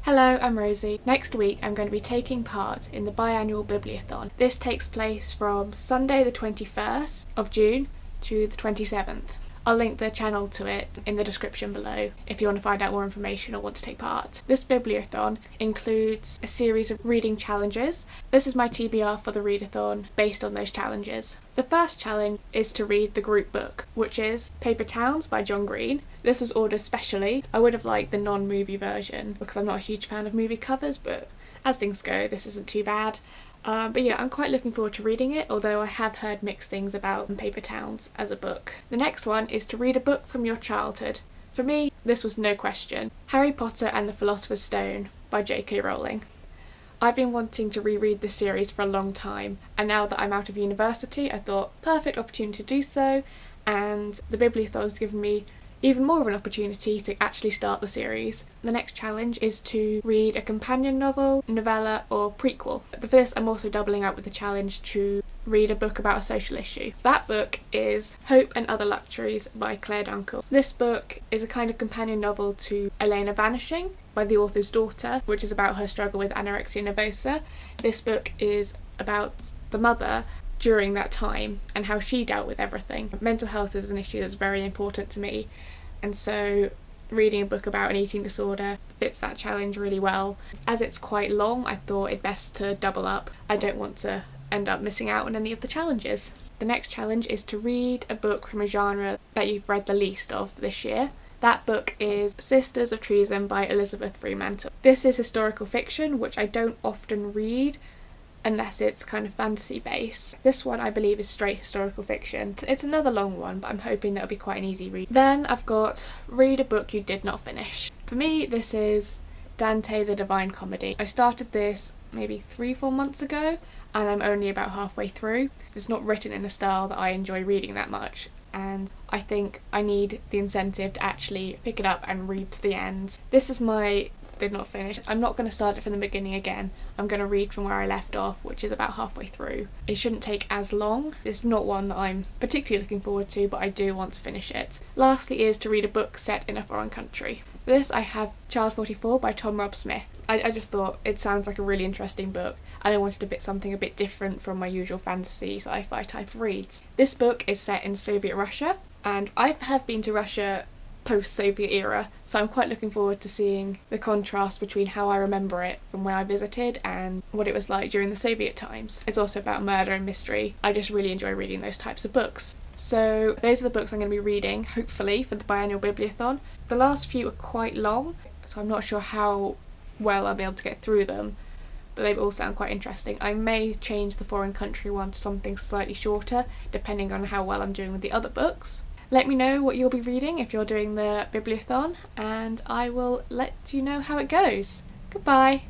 Hello, I'm Rosie. Next week I'm going to be taking part in the biannual bibliothon. This takes place from Sunday the 21st of June to the 27th. I'll link the channel to it in the description below if you want to find out more information or want to take part. This bibliothon includes a series of reading challenges. This is my TBR for the readathon based on those challenges. The first challenge is to read the group book, which is Paper Towns by John Green. This was ordered specially. I would have liked the non-movie version because I'm not a huge fan of movie covers, but as things go, this isn't too bad. But yeah, I'm quite looking forward to reading it, although I have heard mixed things about Paper Towns as a book. The next one is to read a book from your childhood. For me, this was no question. Harry Potter and the Philosopher's Stone by J.K. Rowling. I've been wanting to reread this series for a long time, and now that I'm out of university, I thought perfect opportunity to do so, and the bibliothon's given me even more of an opportunity to actually start the series. The next challenge is to read a companion novel, novella or prequel. For this I'm also doubling up with the challenge to read a book about a social issue. That book is Hope and Other Luxuries by Clare Dunkle. This book is a kind of companion novel to Elena Vanishing by the author's daughter, which is about her struggle with anorexia nervosa. This book is about the mother during that time and how she dealt with everything. Mental health is an issue that's very important to me, and so reading a book about an eating disorder fits that challenge really well. As it's quite long, I thought it best to double up. I don't want to end up missing out on any of the challenges. The next challenge is to read a book from a genre that you've read the least of this year. That book is Sisters of Treason by Elizabeth Freemantle. This is historical fiction, which I don't often read unless it's kind of fantasy based. This one I believe is straight historical fiction. It's another long one, but I'm hoping that'll be quite an easy read. Then I've got Read a Book You Did Not Finish. For me, this is Dante the Divine Comedy. I started this maybe 3-4 months ago and I'm only about halfway through. It's not written in a style that I enjoy reading that much, and I think I need the incentive to actually pick it up and read to the end. This is my did not finish. I'm not going to start it from the beginning again. I'm going to read from where I left off, which is about halfway through. It shouldn't take as long. It's not one that I'm particularly looking forward to, but I do want to finish it. Lastly is to read a book set in a foreign country. For this I have Child 44 by Tom Rob Smith. I just thought it sounds like a really interesting book, and I wanted something a bit different from my usual fantasy sci-fi type of reads. This book is set in Soviet Russia, and I have been to Russia post-Soviet era, so I'm quite looking forward to seeing the contrast between how I remember it from when I visited and what it was like during the Soviet times. It's also about murder and mystery. I just really enjoy reading those types of books. So those are the books I'm going to be reading, hopefully, for the biannual bibliothon. The last few are quite long, so I'm not sure how well I'll be able to get through them, but they all sound quite interesting. I may change the foreign country one to something slightly shorter, depending on how well I'm doing with the other books. Let me know what you'll be reading if you're doing the bibliothon, and I will let you know how it goes. Goodbye!